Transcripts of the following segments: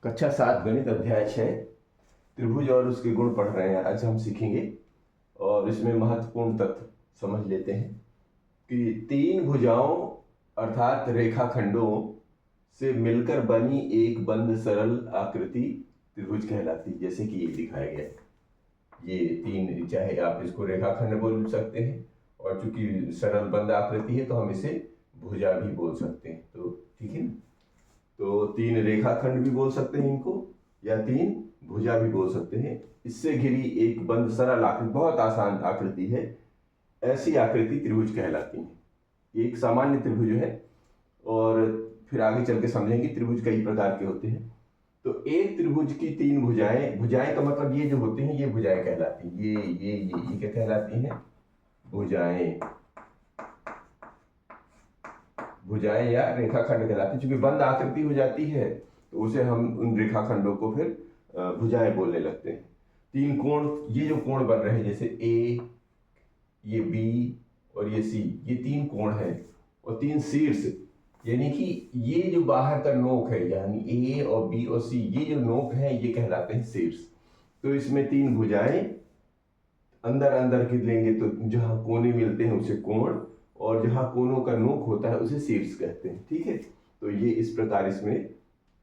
कक्षा 7 गणित अध्याय 6 त्रिभुज और उसके गुण पढ़ रहे हैं। आज हम सीखेंगे और इसमें महत्वपूर्ण तथ्य समझ लेते हैं कि तीन भुजाओं अर्थात रेखाखंडों से मिलकर बनी एक बंद सरल आकृति त्रिभुज कहलाती है। जैसे कि ये दिखाया गया है, ये तीन, चाहे आप इसको रेखाखंड बोल सकते हैं और चूंकि सरल बंद आकृति है तो हम इसे भुजा भी बोल सकते हैं। तो ठीक है ना, तो तीन रेखाखंड भी बोल सकते हैं इनको, या तीन भुजा भी बोल सकते हैं। इससे घिरी एक बंद सरल आकृति, बहुत आसान आकृति है, ऐसी आकृति त्रिभुज कहलाती है। एक सामान्य त्रिभुज है और फिर आगे चल के समझेंगे त्रिभुज कई प्रकार के होते हैं। तो एक त्रिभुज की तीन भुजाएं, भुजाएं का मतलब ये जो होती हैं ये भुजाएं कहलाती हैं। ये क्या कहलाती हैं? भुजाएं। भुजाएं या रेखाखंड कहलाती है। चूंकि बंद आकृति हो जाती है तो उसे हम उन रेखाखंडों को फिर भुजाएं बोलने लगते हैं। तीन कोण, ये जो कोण बन रहे हैं जैसे ए, ये बी और ये सी, ये तीन कोण हैं। और तीन शीर्ष, यानी कि ये जो बाहर का नोक है, यानी ए और बी और सी, ये जो नोक है ये कहलाते हैं शीर्ष। तो इसमें तीन भुजाएं अंदर अंदर की लेंगे तो जहां कोने मिलते हैं उसे कोण, और जहां कोनों का नोक होता है उसे शीर्ष कहते हैं। ठीक है, तो ये इस प्रकार इसमें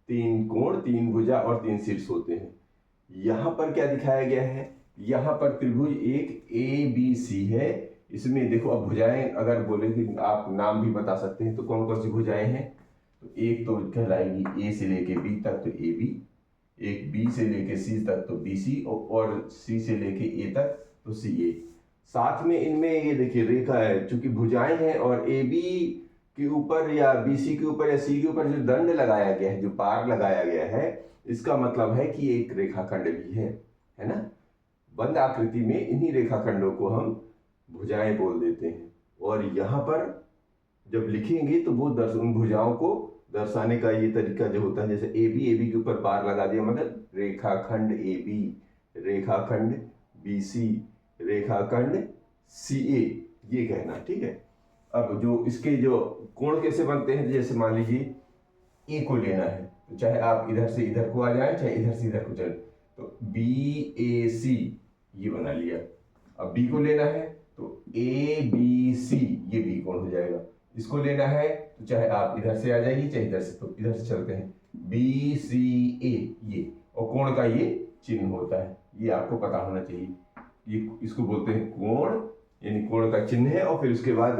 तीन कोण, तीन भुजा और तीन शीर्ष होते हैं। यहां पर क्या दिखाया गया है? यहां पर त्रिभुज एक ए बी सी है। इसमें देखो, अब भुजाएं अगर बोले कि आप नाम भी बता सकते हैं तो कौन कौन सी भुजाएं हैं? तो एक तो कहलाएगी ए से लेके बी तक तो ए बी, एक बी से लेके सी तक तो बी सी, और सी से लेके ए तक तो सी ए। साथ में इनमें ये देखिए रेखा है, चूंकि भुजाएं हैं और ए बी के ऊपर या बी सी के ऊपर या सी के ऊपर जो दंड लगाया गया है, जो पार लगाया गया है, इसका मतलब है कि एक रेखाखंड भी है ना। बंद आकृति में इन्हीं रेखाखंडों को हम भुजाएं बोल देते हैं। और यहाँ पर जब लिखेंगे तो वो उन भुजाओं को दर्शाने का ये तरीका जो होता है, जैसे ए बी के ऊपर पार लगा दिया, मतलब रेखाखंड ए बी, रेखाखंड बी सी, रेखाखंड सी ए, ये कहना। ठीक है, अब जो इसके जो कोण कैसे बनते हैं, जैसे मान लीजिए ए को लेना है तो चाहे आप इधर से इधर को आ जाए, चाहे इधर से इधर को चले, तो बी ए सी ये बना लिया। अब बी को लेना है तो ए बी सी, ये बी कोण हो जाएगा। इसको लेना है तो चाहे आप इधर से आ जाइए, चाहे इधर से, तो इधर से चलते हैं बी सी ए, ये, और कोण का ये चिन्ह होता है, ये आपको पता होना चाहिए। ये इसको बोलते हैं कोण, यानी कोण का चिन्ह है। और फिर उसके बाद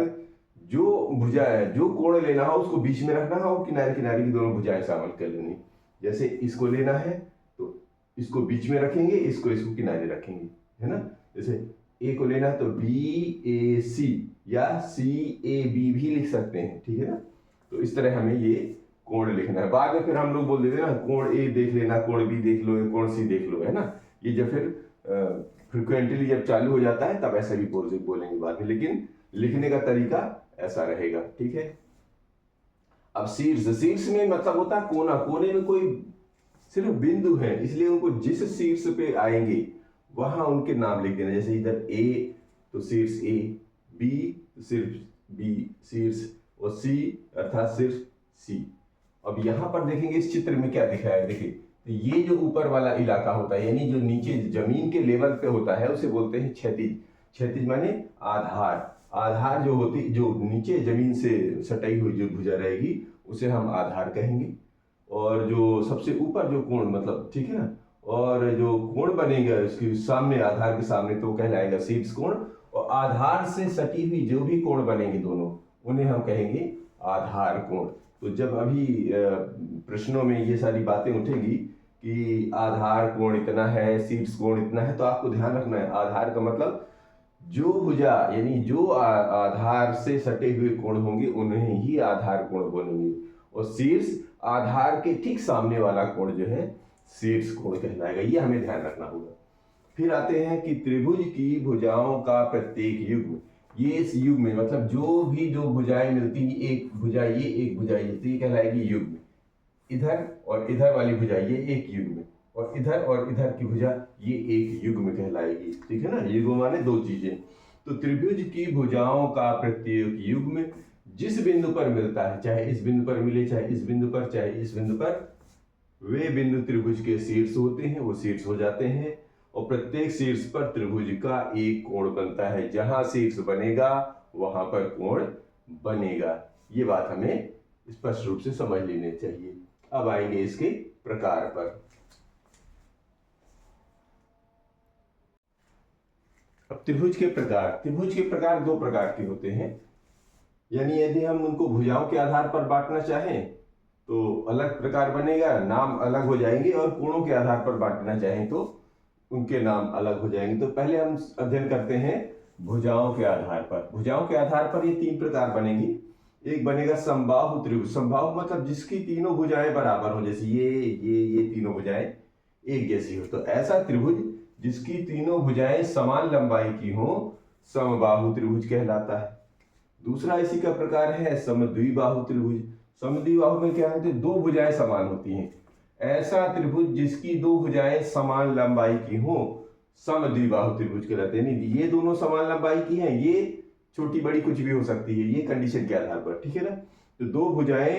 जो भुजा है, जो कोण लेना हो उसको बीच में रखना है और किनारे किनारे की दोनों भुजाएं शामिल कर लेनी। जैसे इसको लेना है तो इसको बीच में रखेंगे, इसको किनारे रखेंगे, है ना। जैसे ए को लेना है तो बी ए सी या सी ए बी भी लिख सकते हैं, ठीक है ना। तो इस तरह हमें ये कोण लिखना है। बाद में फिर हम लोग बोल देते हैं ना, कोण ए देख लेना, कोण बी देख लो, कोण सी देख लो, है ना। ये जब फिर फ्रिक्वेंटली जब चालू हो जाता है तब ऐसा भी बोलेंगे बाद में, लेकिन लिखने का तरीका ऐसा रहेगा। ठीक है, अब शीर्ष, शीर्ष में मतलब होता है कोना, कोने में कोई सिर्फ बिंदु है, इसलिए उनको जिस शीर्ष पे आएंगे वहां उनके नाम लिख देना। जैसे इधर ए तो शीर्ष ए, बी तो सिर्फ बी शीर्ष, और सी अर्थात सिर्फ सी। अब यहां पर देखेंगे इस चित्र में क्या दिखाया है, देखिए, तो ये जो ऊपर वाला इलाका होता है, यानी जो नीचे जमीन के लेवल पे होता है, उसे बोलते हैं क्षैतिज। क्षैतिज माने आधार। आधार जो होती, जो नीचे जमीन से सटाई हुई जो भुजा रहेगी उसे हम आधार कहेंगे। और जो सबसे ऊपर जो कोण, मतलब, ठीक है ना, और जो कोण बनेगा इसके सामने, आधार के सामने, तो कहलाएगा शीर्ष कोण। और आधार से सटी हुई जो भी कोण बनेंगे दोनों, उन्हें हम कहेंगे आधार कोण। तो जब अभी प्रश्नों में ये सारी बातें उठेगी कि आधार कोण इतना है, शीर्ष कोण इतना है, तो आपको ध्यान रखना है आधार का मतलब जो भुजा, यानी जो आधार से सटे हुए कोण होंगे उन्हें ही आधार कोण बोलेंगे, और शीर्ष आधार के ठीक सामने वाला कोण जो है शीर्ष कोण कहलाएगा। ये हमें ध्यान रखना होगा। फिर आते हैं कि त्रिभुज की भुजाओं का प्रत्येक युग्म, ये इस युग्म में, मतलब जो भी दो भुजाएं मिलती हैं, एक भुजा ये, एक भुजा ये, तो ये कहलाएगी युग्म। इधर और इधर वाली भुजा ये एक युग्म, और इधर की भुजा ये एक युग्म कहलाएगी। ठीक है ना, युग्म माने दो चीजें। तो त्रिभुज की भुजाओं का प्रत्येक युग्म जिस बिंदु पर मिलता है, चाहे इस बिंदु पर मिले, चाहे इस बिंदु पर, चाहे इस बिंदु पर, वे बिंदु त्रिभुज के शीर्ष होते हैं, वो शीर्ष हो जाते हैं, और प्रत्येक शीर्ष पर त्रिभुज का एक कोण बनता है। जहां शीर्ष बनेगा वहां पर कोण बनेगा। ये बात हमें स्पष्ट रूप से समझ लेनी चाहिए। अब आएंगे इसके प्रकार पर। अब त्रिभुज के प्रकार दो प्रकार के होते हैं। यानी यदि हम उनको भुजाओं के आधार पर बांटना चाहें तो अलग प्रकार बनेगा, नाम अलग हो जाएंगे, और कोणों के आधार पर बांटना चाहें तो उनके नाम अलग हो जाएंगे। तो पहले हम अध्ययन करते हैं भुजाओं के आधार पर। भुजाओं के आधार पर ये तीन प्रकार बनेंगी। एक बनेगा समबाहु त्रिभुज। समबाहु मतलब जिसकी तीनों भुजाएं बराबर हो, जैसे ये तीनों भुजाएं एक जैसी हो, तो ऐसा त्रिभुज जिसकी तीनों भुजाएं समान लंबाई की हो समबाहु त्रिभुज कहलाता है। दूसरा इसी का प्रकार है समद्विबाहु त्रिभुज। समद्विबाहु में क्या है, दो भुजाएं समान होती हैं। ऐसा त्रिभुज जिसकी दो भुजाएं समान लंबाई की हो समद्विबाहु त्रिभुज कहलाते हैं। नहीं, ये दोनों समान लंबाई की हैं, ये छोटी बड़ी कुछ भी हो सकती है, ये कंडीशन के आधार पर, ठीक है ना। तो दो भुजाएं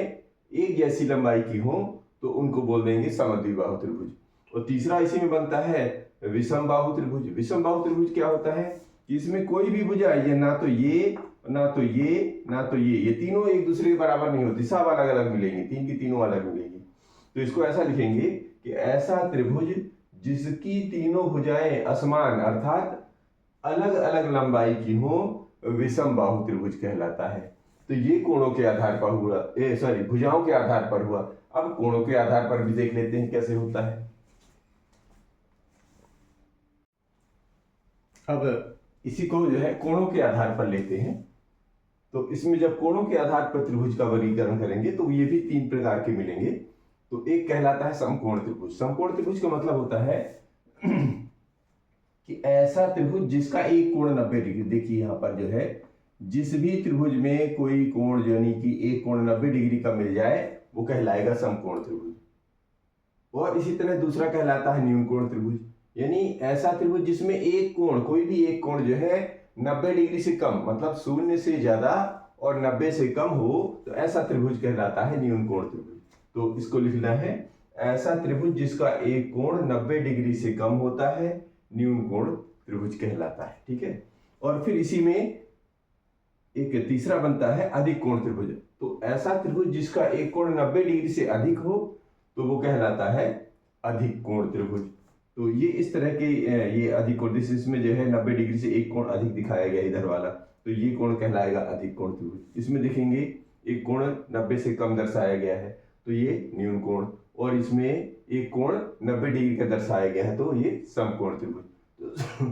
एक जैसी लंबाई की हो तो उनको बोल देंगे समद्विबाहु त्रिभुज। और तीसरा इसी में बनता है विषमबाहु त्रिभुज। विषमबाहु त्रिभुज क्या होता है कि इसमें कोई भी भुजा ये ना तो ये ना तो ये ना तो ये तीनों एक दूसरे के बराबर नहीं होती, सब अलग अलग मिलेंगी, तीन की तीनों अलग मिलेंगी। तो इसको ऐसा लिखेंगे कि ऐसा त्रिभुज जिसकी तीनों भुजाएं असमान अर्थात अलग अलग लंबाई की हो विषमबाहु त्रिभुज कहलाता है। तो ये कोणों के आधार पर हुआ, भुजाओं के आधार पर हुआ। अब कोणों के आधार पर भी देख लेते हैं कैसे होता है। अब इसी को जो है कोणों के आधार पर लेते हैं। तो इसमें जब कोणों के आधार पर त्रिभुज का वर्गीकरण करेंगे तो ये भी तीन प्रकार के मिलेंगे। तो एक कहलाता है समकोण त्रिभुज। समकोण त्रिभुज का मतलब होता है कि ऐसा त्रिभुज जिसका एक कोण 90 डिग्री, देखिए यहाँ पर जो है जिस भी त्रिभुज में कोई कोण यानी कि एक कोण 90 डिग्री का मिल जाए वो कहलाएगा समकोण त्रिभुज। और इसी तरह दूसरा कहलाता है न्यून कोण त्रिभुज। यानी ऐसा त्रिभुज जिसमें एक कोण, कोई भी एक कोण जो है 90 डिग्री से कम, मतलब 0 से ज्यादा और 90 से कम हो, तो ऐसा त्रिभुज कहलाता है न्यून कोण त्रिभुज। तो इसको लिखना है, ऐसा त्रिभुज जिसका एक कोण 90 डिग्री से कम होता है न्यून कोण त्रिभुज कहलाता है, ठीक है। और फिर इसी में एक तीसरा बनता है अधिक कोण त्रिभुज। तो ऐसा त्रिभुज जिसका एक कोण 90 डिग्री से अधिक हो तो वो कहलाता है अधिक कोण त्रिभुज। तो ये इस तरह के ये अधिक कोण, इसमें जो है 90 डिग्री से एक कोण अधिक दिखाया गया इधर वाला, तो ये कोण कहलाएगा अधिक कोण त्रिभुज। इसमें देखेंगे एक कोण 90 से कम दर्शाया गया है तो ये न्यून कोण, और इसमें एक कोण 90 डिग्री का दर्शाया गया है तो ये समकोण त्रिभुज। तो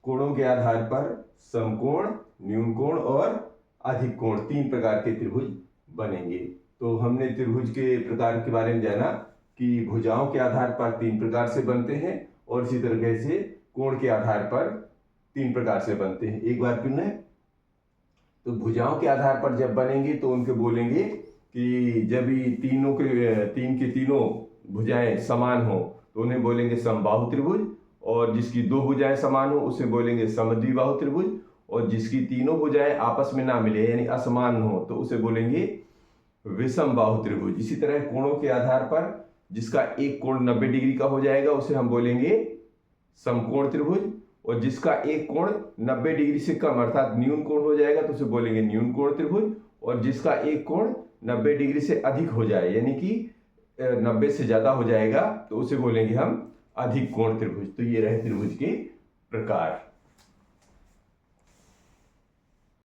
कोणों के आधार पर समकोण, न्यून कोण और अधिक कोण तीन प्रकार के त्रिभुज बनेंगे। तो हमने त्रिभुज के प्रकार के बारे में जाना कि भुजाओं के आधार पर तीन प्रकार से बनते हैं और इसी तरीके से कोण के आधार पर तीन प्रकार से बनते हैं। एक बार फिर तो भुजाओं के आधार पर जब बनेंगे तो उनके बोलेंगे कि जब तीन के तीनों भुजाएं समान हो तो उन्हें बोलेंगे समबाहु त्रिभुज, और जिसकी दो भुजाएं समान हो उसे बोलेंगे समद्विबाहु त्रिभुज, और जिसकी तीनों भुजाएं आपस में ना मिले यानी असमान हो तो उसे बोलेंगे विषमबाहु त्रिभुज। इसी तरह कोणों के आधार पर जिसका एक कोण 90 डिग्री का हो जाएगा उसे हम बोलेंगे समकोण त्रिभुज, और जिसका एक कोण 90 डिग्री से कम अर्थात न्यून कोण हो जाएगा तो उसे बोलेंगे न्यून कोण त्रिभुज, और जिसका एक कोण 90 डिग्री से अधिक हो जाए यानी कि 90 से ज्यादा हो जाएगा तो उसे बोलेंगे हम अधिक कोण त्रिभुज। तो ये रहे त्रिभुज के प्रकार।